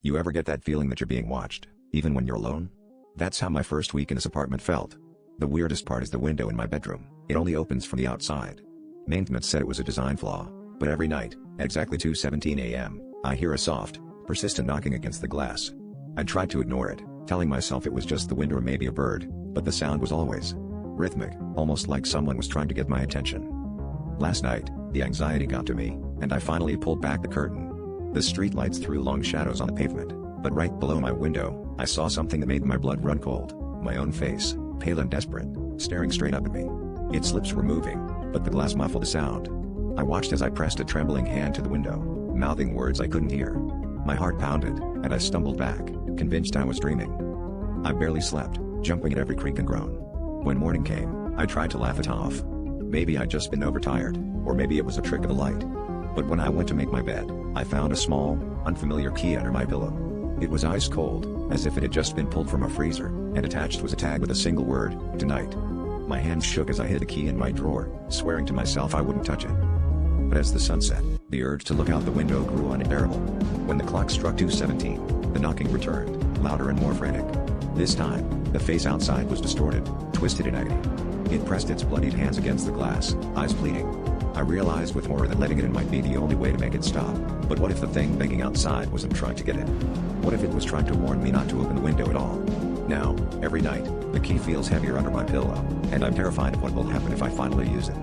You ever get that feeling that you're being watched, even when you're alone? That's how my first week in this apartment felt. The weirdest part is the window in my bedroom. It only opens from the outside. Maintenance said it was a design flaw, but every night, at exactly 2:17 a.m., I hear a soft, persistent knocking against the glass. I tried to ignore it, telling myself it was just the wind or maybe a bird, but the sound was always rhythmic, almost like someone was trying to get my attention. Last night, the anxiety got to me, and I finally pulled back the curtain. The streetlights threw long shadows on the pavement, but right below my window, I saw something that made my blood run cold. My own face, pale and desperate, staring straight up at me. Its lips were moving, but the glass muffled the sound. I watched as I pressed a trembling hand to the window, mouthing words I couldn't hear. My heart pounded, and I stumbled back, convinced I was dreaming. I barely slept, jumping at every creak and groan. When morning came, I tried to laugh it off. Maybe I'd just been overtired, or maybe it was a trick of the light. But when I went to make my bed, I found a small, unfamiliar key under my pillow. It was ice cold, as if it had just been pulled from a freezer, and attached was a tag with a single word, "Tonight." My hands shook as I hid the key in my drawer, swearing to myself I wouldn't touch it. But as the sun set, the urge to look out the window grew unbearable. When the clock struck 2:17, the knocking returned, louder and more frantic. This time, the face outside was distorted, twisted in agony. It pressed its bloodied hands against the glass, eyes bleeding. I realized with horror that letting it in might be the only way to make it stop. But what if the thing begging outside wasn't trying to get in? What if it was trying to warn me not to open the window at all? Now, every night, the key feels heavier under my pillow, and I'm terrified of what will happen if I finally use it.